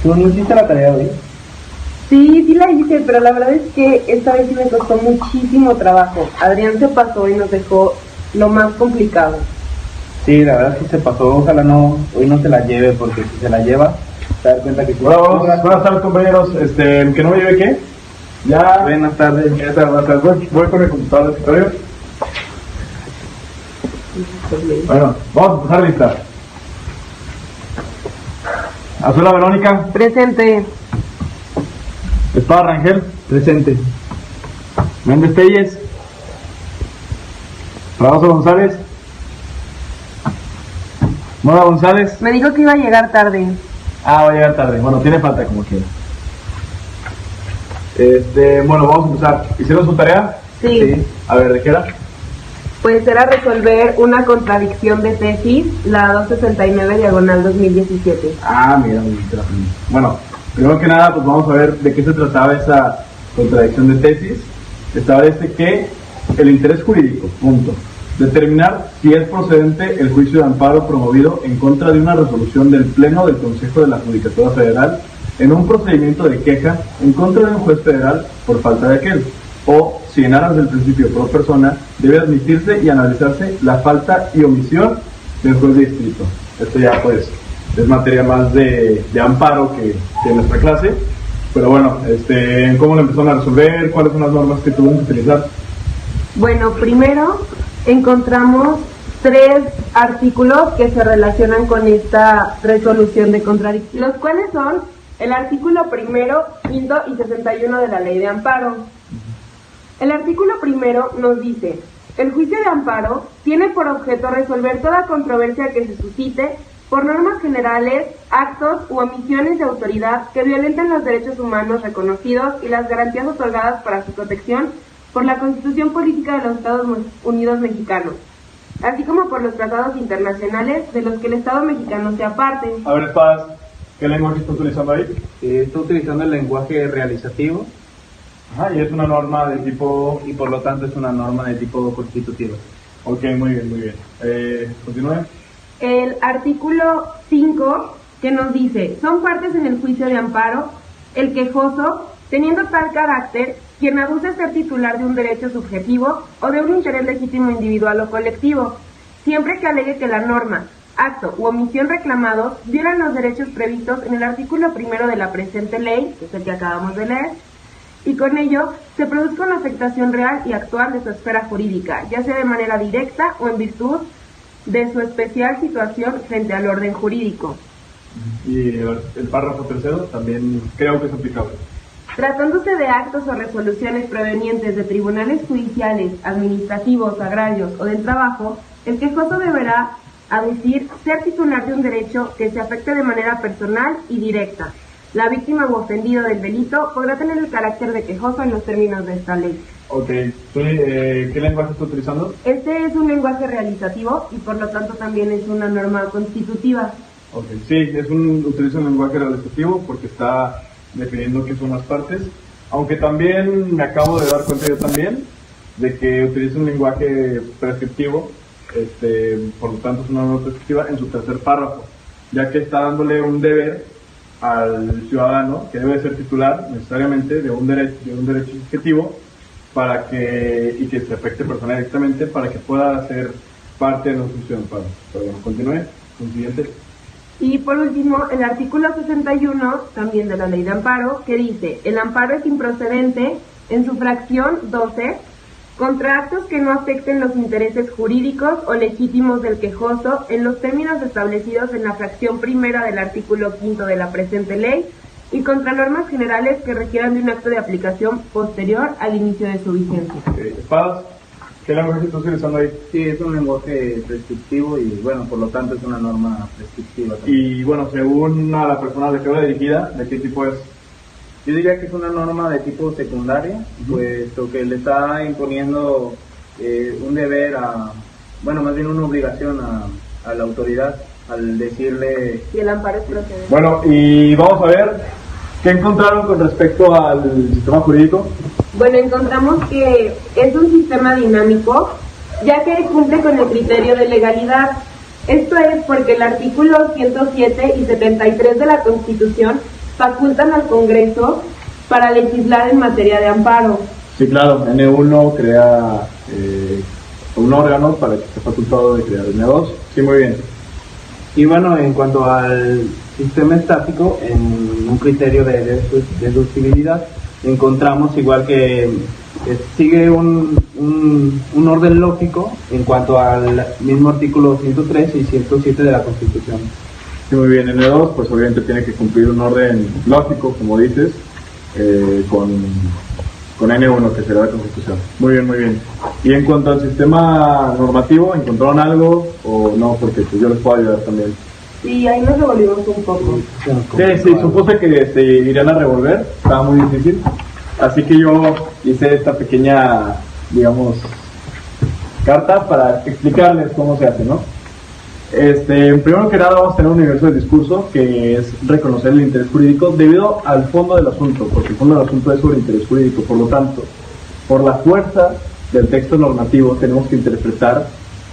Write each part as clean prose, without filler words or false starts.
¿Tú no hiciste la tarea hoy? Sí la hice, pero la verdad es que esta vez sí me costó muchísimo trabajo. Adrián se pasó y nos dejó lo más complicado. Sí, la verdad sí se pasó. Ojalá hoy no se la lleve, porque si se la lleva, se da cuenta que... Hola, buenas tardes, compañeros. ¿Que no me lleve qué? Ya. Buenas tardes. Voy con el computador de escritorio. Bueno, vamos a empezar lista. Azuela Verónica. Presente. Espada Rangel. Presente. Méndez Telles. Radoso González. Mora González. Me dijo que iba a llegar tarde. Va a llegar tarde. Bueno, tiene falta como quiera. Bueno, vamos a empezar. ¿Hicieron su tarea? Sí. A ver, ¿de qué era? Pues era resolver una contradicción de tesis, la 269 diagonal 2017. Mira, muy interesante. Bueno, primero que nada, pues vamos a ver de qué se trataba esa contradicción de tesis. Establece que el interés jurídico, punto. Determinar si es procedente el juicio de amparo promovido en contra de una resolución del Pleno del Consejo de la Judicatura Federal en un procedimiento de queja en contra de un juez federal por falta de aquel, o si en aras del principio pro persona debe admitirse y analizarse la falta y omisión del juez de distrito. Esto ya pues es materia más de amparo que nuestra clase, pero bueno, ¿cómo lo empezaron a resolver? ¿Cuáles son las normas que tuvieron que utilizar? Bueno, primero encontramos 3 artículos que se relacionan con esta resolución de contradicción, los cuales son el artículo primero, quinto y 61 de la Ley de Amparo. El artículo primero nos dice: el juicio de amparo tiene por objeto resolver toda controversia que se suscite por normas generales, actos u omisiones de autoridad que violenten los derechos humanos reconocidos y las garantías otorgadas para su protección por la Constitución Política de los Estados Unidos Mexicanos, así como por los tratados internacionales de los que el Estado mexicano sea parte. A ver, Espadas, ¿qué lenguaje está utilizando ahí? Estoy utilizando el lenguaje realizativo. Y es una norma de tipo... Y por lo tanto es una norma de tipo constitutivo. Ok, muy bien. Continúe. El artículo 5, que nos dice: son partes en el juicio de amparo el quejoso, teniendo tal carácter, quien aduce ser titular de un derecho subjetivo o de un interés legítimo individual o colectivo, siempre que alegue que la norma, acto u omisión reclamados violan los derechos previstos en el artículo primero de la presente ley, que es el que acabamos de leer, y con ello se produzca una afectación real y actual de su esfera jurídica, ya sea de manera directa o en virtud de su especial situación frente al orden jurídico. Y el párrafo tercero también creo que es aplicable. Tratándose de actos o resoluciones provenientes de tribunales judiciales, administrativos, agrarios o del trabajo, el quejoso deberá aducir ser titular de un derecho que se afecte de manera personal y directa. La víctima u ofendido del delito podrá tener el carácter de quejoso en los términos de esta ley. Ok, ¿qué lenguaje está utilizando? Este es un lenguaje realizativo y por lo tanto también es una norma constitutiva. Ok, sí, utiliza un lenguaje realizativo porque está definiendo qué son las partes, aunque también me acabo de dar cuenta yo también de que utiliza un lenguaje prescriptivo, por lo tanto es una norma prescriptiva en su tercer párrafo, ya que está dándole un deber al ciudadano que debe ser titular necesariamente de un derecho subjetivo y que se afecte personal directamente para que pueda ser parte de la función de amparo. Pero bueno, continúe con el siguiente. Y por último, el artículo 61, también de la Ley de Amparo, que dice: el amparo es improcedente en su fracción 12 contra actos que no afecten los intereses jurídicos o legítimos del quejoso en los términos establecidos en la fracción primera del artículo 5 de la presente ley y contra normas generales que requieran de un acto de aplicación posterior al inicio de su vigencia. Espadas, ¿qué lenguaje estás utilizando ahí? Sí, es un lenguaje prescriptivo y bueno, por lo tanto es una norma prescriptiva también. Y bueno, según a la persona de que va dirigida, ¿de qué tipo es? Yo diría que es una norma de tipo secundaria, puesto que le está imponiendo un deber más bien una obligación a la autoridad al decirle si el amparo es procedente. Bueno, y vamos a ver qué encontraron con respecto al sistema jurídico. Bueno, encontramos que es un sistema dinámico, ya que cumple con el criterio de legalidad. Esto es porque el artículo 107 y 73 de la Constitución facultan al Congreso para legislar en materia de amparo. Sí, claro, N1 crea un órgano para que esté facultado de crear N2. Sí, muy bien. Y bueno, en cuanto al sistema estático, en un criterio de deducibilidad, encontramos igual que sigue un orden lógico en cuanto al mismo artículo 103 y 107 de la Constitución. Sí, muy bien. N2, pues obviamente tiene que cumplir un orden lógico, como dices, con N1, que será la Constitución. Muy bien, muy bien. Y en cuanto al sistema normativo, ¿encontraron algo o no? Porque pues, yo les puedo ayudar también. Sí, ahí nos revolvimos un poco. Sí, supuse que se irían a revolver, estaba muy difícil. Así que yo hice esta pequeña, digamos, carta para explicarles cómo se hace, ¿no? Primero que nada vamos a tener un universo de discurso que es reconocer el interés jurídico debido al fondo del asunto, porque el fondo del asunto es sobre interés jurídico. Por lo tanto, por la fuerza del texto normativo tenemos que interpretar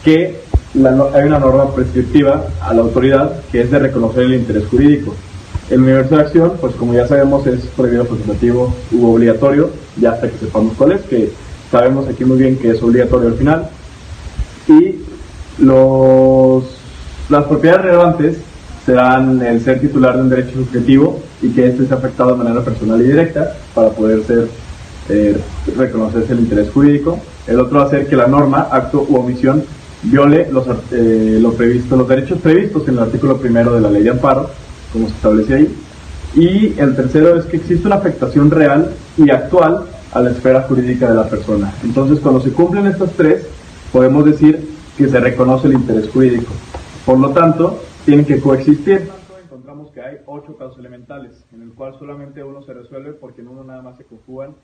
que hay una norma prescriptiva a la autoridad que es de reconocer el interés jurídico. El universo de acción, pues como ya sabemos, es prohibido, facultativo u obligatorio, ya hasta que sepamos cuál es, que sabemos aquí muy bien que es obligatorio al final. Y las propiedades relevantes serán el ser titular de un derecho subjetivo y que éste sea afectado de manera personal y directa para poder reconocerse el interés jurídico. El otro va a ser que la norma, acto u omisión viole los derechos previstos en el artículo 1 de la ley de amparo, como se establece ahí. Y el tercero es que existe una afectación real y actual a la esfera jurídica de la persona. Entonces, cuando se cumplen estas tres, podemos decir que se reconoce el interés jurídico. Por lo tanto, tienen que coexistir. Por lo tanto, encontramos que hay 8 casos elementales, en el cual solamente uno se resuelve porque en uno nada más se conjugan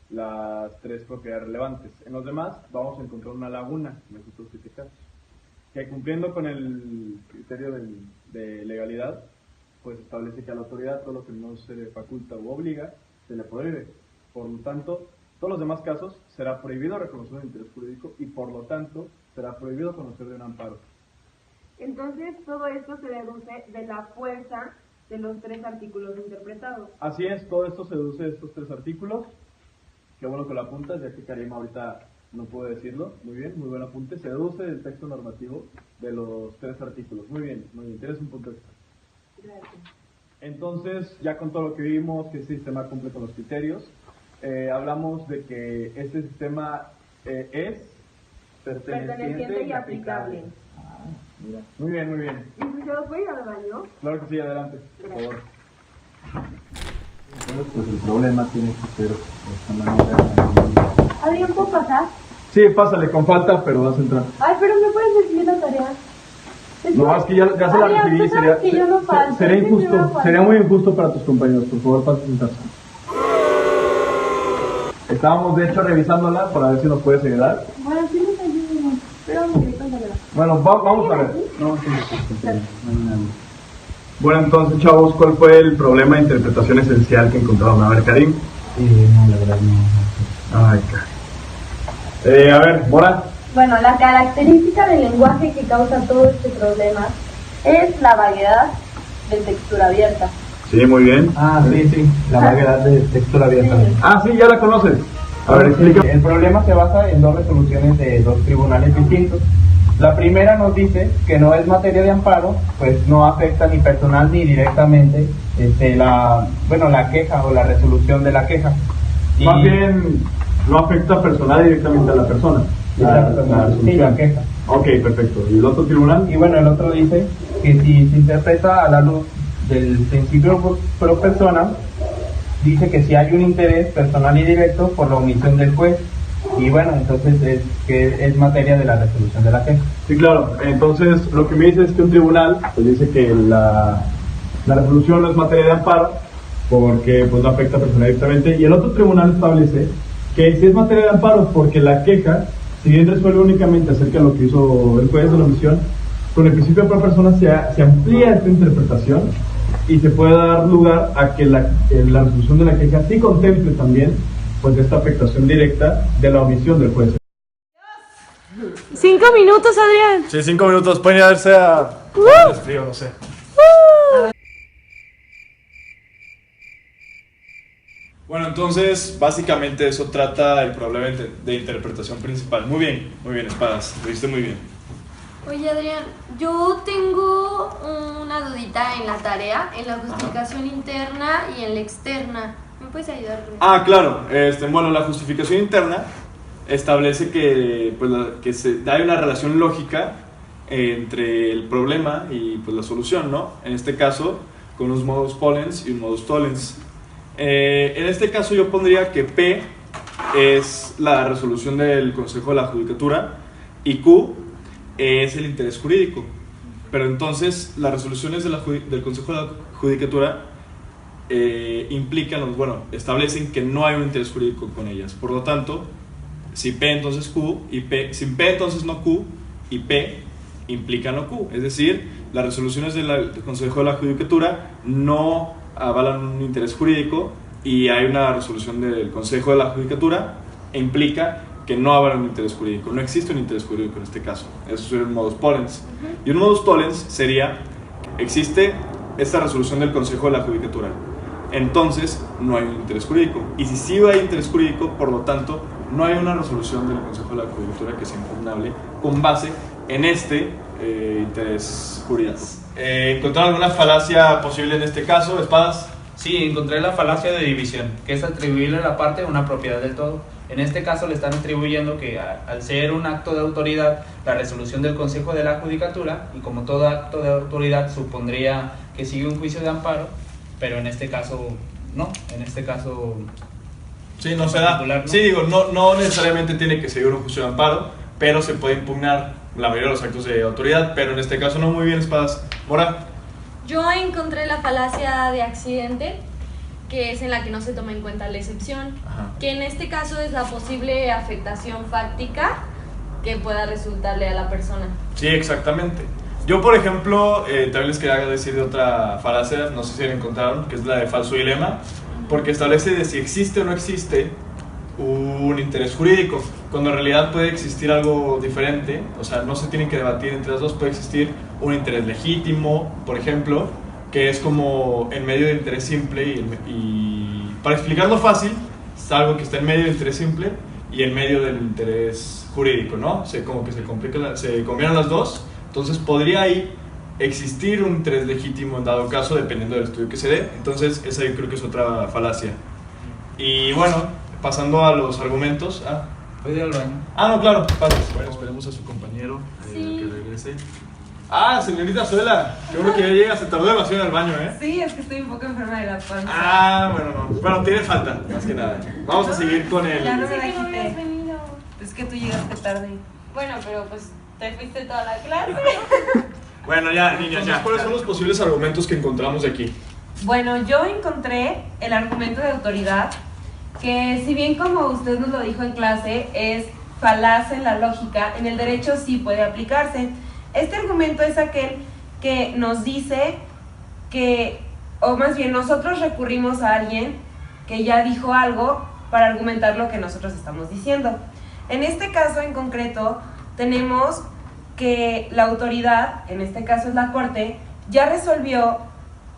las 3 propiedades relevantes. En los demás vamos a encontrar una laguna en los otros 7 casos, que cumpliendo con el criterio de legalidad, pues establece que a la autoridad todo lo que no se le faculta u obliga, se le prohíbe. Por lo tanto, todos los demás casos será prohibido reconocer un interés jurídico y por lo tanto será prohibido conocer de un amparo. Entonces, todo esto se deduce de la fuerza de los 3 artículos interpretados. Así es, todo esto se deduce de estos 3 artículos. Qué bueno que lo apuntas, ya que Karima ahorita no puede decirlo. Muy bien, muy buen apunte. Se deduce del texto normativo de los 3 artículos. Muy bien, tienes un punto extra. Gracias. Entonces, ya con todo lo que vimos, que este sistema cumple con los criterios, hablamos de que este sistema es perteneciente y aplicable. Mira. Muy bien, muy bien. ¿Licenciado, puede ir al baño? Claro que sí, adelante, por favor. Entonces, pues el problema tiene que ser de esta manera. ¿Adrián, puedo pasar? Sí, pásale, con falta, pero vas a entrar. Ay, pero ¿me puedes recibir la tarea? No, es que ya se la Adrián, recibí, tú sabes que yo no falto, sería es mi injusto, primera falta. sería muy injusto para tus compañeros, por favor, pasa a sentarse. Estábamos de hecho revisándola para ver si nos puedes ayudar. Bueno, sí nos ayudan, pero me gritan de verdad. Bueno, vamos a ver. No, sí, Bueno, entonces, chavos, ¿cuál fue el problema de interpretación esencial que encontraron? A ver, Karim. no, la verdad no. Ay, Karim. A ver, Mora. Bueno, la característica del lenguaje que causa todo este problema es la vaguedad de textura abierta. Sí, muy bien. Sí, la vaguedad de textura abierta. Sí. Ah, sí, ya la conoces. A ver, explícame. El problema se basa en 2 resoluciones de 2 tribunales distintos. La primera nos dice que no es materia de amparo, pues no afecta ni personal ni directamente la queja o la resolución de la queja. Más bien, no afecta personal directamente a la persona. La queja. Ok, perfecto. ¿Y el otro tribunal? Y bueno, el otro dice que si se interpreta a la luz del principio pro persona, dice que si hay un interés personal y directo por la omisión del juez. Y bueno, entonces es materia de la resolución de la queja. Sí, claro. Entonces, lo que me dice es que un tribunal pues dice que la resolución no es materia de amparo porque pues no afecta personal directamente. Y el otro tribunal establece que si es materia de amparo porque la queja, si bien resuelve únicamente acerca de lo que hizo el juez de la omisión, con el principio de pro persona se amplía esta interpretación y se puede dar lugar a que la resolución de la queja sí contemple también pues esta afectación directa de la omisión del juez. 5 minutos, Adrián. Sí, 5 minutos. Pueden ir a verse a frío, no sé. Bueno, entonces, básicamente eso trata el problema de interpretación principal. Muy bien, Espadas, lo viste muy bien. Oye, Adrián, yo tengo una dudita en la tarea, en la justificación interna y en la externa. ¿Me puedes ayudar con eso? Ah, claro. Bueno, la justificación interna establece que, pues, hay una relación lógica entre el problema y pues, la solución, ¿no? En este caso, con un modus ponens y un modus tollens. En este caso yo pondría que P es la resolución del Consejo de la Judicatura y Q es el interés jurídico. Pero entonces las resoluciones del Consejo de la Judicatura establecen que no hay un interés jurídico con ellas. Por lo tanto, si P entonces Q y P, si P entonces no Q y P implican no Q. Es decir, las resoluciones del Consejo de la Judicatura no avalan un interés jurídico y hay una resolución del Consejo de la Judicatura e implica que no avalan un interés jurídico. No existe un interés jurídico en este caso. Eso sería un modus tollens. Y un modus tollens sería, existe esta resolución del Consejo de la Judicatura, entonces no hay un interés jurídico. Y si sí hay interés jurídico, por lo tanto, no hay una resolución del Consejo de la Judicatura que sea impugnable con base en este interés jurídico. ¿Encontraron alguna falacia posible en este caso, Espadas? Sí, encontré la falacia de división, que es atribuirle a la parte una propiedad del todo. En este caso le están atribuyendo que al ser un acto de autoridad, la resolución del Consejo de la Judicatura, y como todo acto de autoridad supondría que sigue un juicio de amparo, pero en este caso no, en este caso... Sí, no se da. ¿No? Sí, digo, no necesariamente tiene que seguir un juicio de amparo, pero se puede impugnar la mayoría de los actos de autoridad, pero en este caso no. Muy bien, Espadas. Mora. Yo encontré la falacia de accidente, que es en la que no se toma en cuenta la excepción, que en este caso es la posible afectación fáctica que pueda resultarle a la persona. Sí, exactamente. Yo, por ejemplo, también les quería decir de otra falacia, no sé si la encontraron, que es la de falso dilema, porque establece de si existe o no existe un interés jurídico, cuando en realidad puede existir algo diferente. O sea, no se tienen que debatir entre las dos. Puede existir un interés legítimo, por ejemplo, que es como en medio del interés simple y para explicarlo fácil, es algo que está en medio del interés simple y en medio del interés jurídico, ¿no? Como que se combinan las dos. Entonces podría ahí existir un interés legítimo en dado caso, dependiendo del estudio que se dé. Entonces esa yo creo que es otra falacia. Y bueno, pasando a los argumentos. ¿Puedo ir al baño? No, claro, pases. Bueno, esperemos a su compañero que regrese. Señorita Zuela, yo creo que ya llega, se tardó demasiado en el baño, ¿eh? Sí, es que estoy un poco enferma de la panza. Bueno, tiene falta, más que nada. Vamos a seguir con el... Ya no me que no la habías quité. venido. Es que tú llegaste tarde. Bueno, pero pues te fuiste toda la clase. Bueno, ya, niñas, ya. ¿Cuáles son los posibles argumentos que encontramos de aquí? Bueno, yo encontré el argumento de autoridad, que si bien como usted nos lo dijo en clase, es falaz en la lógica, en el derecho sí puede aplicarse. Este argumento es aquel que nos dice que, o más bien nosotros recurrimos a alguien que ya dijo algo para argumentar lo que nosotros estamos diciendo. En este caso en concreto tenemos que la autoridad, en este caso es la Corte, ya resolvió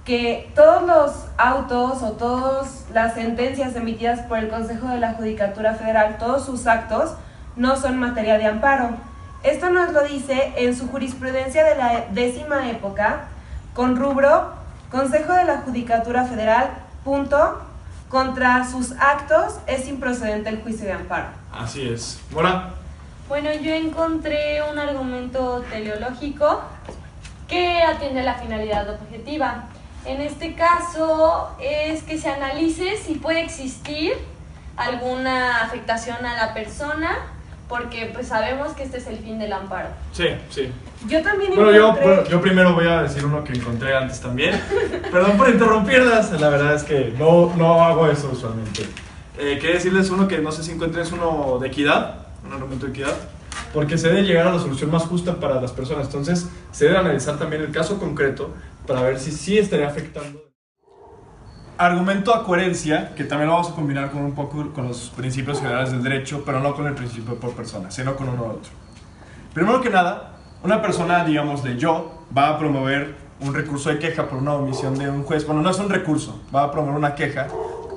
que todos los autos o todas las sentencias emitidas por el Consejo de la Judicatura Federal, todos sus actos, no son materia de amparo. Esto nos lo dice en su jurisprudencia de la 10ª época, con rubro Consejo de la Judicatura Federal, contra sus actos es improcedente el juicio de amparo. Así es. Mora. Bueno, yo encontré un argumento teleológico que atiende a la finalidad objetiva. En este caso es que se analice si puede existir alguna afectación a la persona, porque pues sabemos que este es el fin del amparo. Sí. Yo también encontré... yo primero voy a decir uno que encontré antes también. Perdón por interrumpirlas, la verdad es que no hago eso usualmente. Quería decirles uno que no sé si encontré, es uno de equidad, un argumento de equidad, porque se debe llegar a la solución más justa para las personas. Entonces se debe analizar también el caso concreto para ver si sí estaría afectando. Argumento a coherencia, que también lo vamos a combinar con un poco con los principios generales del derecho, pero no con el principio por persona, sino con uno u otro. Primero que nada, una persona, digámosle yo, va a promover un recurso de queja por una omisión de un juez. Bueno, no es un recurso, va a promover una queja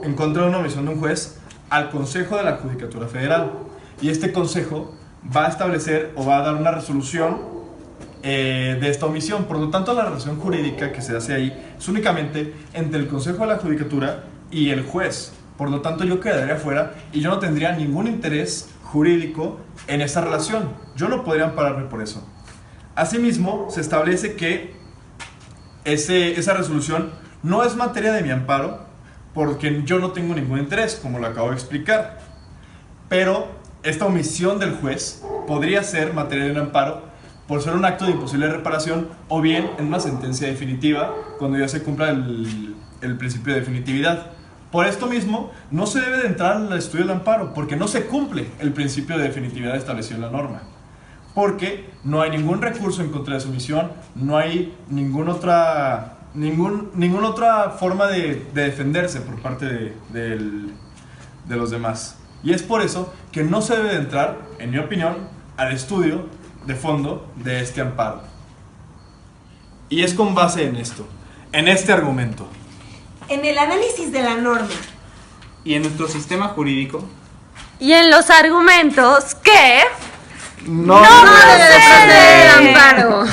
en contra de una omisión de un juez al Consejo de la Judicatura Federal. Y este consejo va a establecer o va a dar una resolución de esta omisión. Por lo tanto, la relación jurídica que se hace ahí es únicamente entre el Consejo de la Judicatura y el juez. Por lo tanto, yo quedaría fuera y yo no tendría ningún interés jurídico en esa relación. Yo no podría ampararme por eso. Asimismo, se establece que esa resolución no es materia de mi amparo porque yo no tengo ningún interés, como lo acabo de explicar. Pero esta omisión del juez podría ser materia de un amparo por ser un acto de imposible reparación o bien en una sentencia definitiva cuando ya se cumpla el principio de definitividad. Por esto mismo, no se debe de entrar al estudio del amparo porque no se cumple el principio de definitividad establecido en la norma. Porque no hay ningún recurso en contra de su omisión, no hay ninguna otra forma de defenderse por parte de los demás. Y es por eso que no se debe de entrar, en mi opinión, al estudio de fondo de este amparo. Y es con base en esto, en este argumento, en el análisis de la norma y en nuestro sistema jurídico y en los argumentos que no debe de proceder el amparo.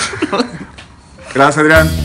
Gracias, Adrián.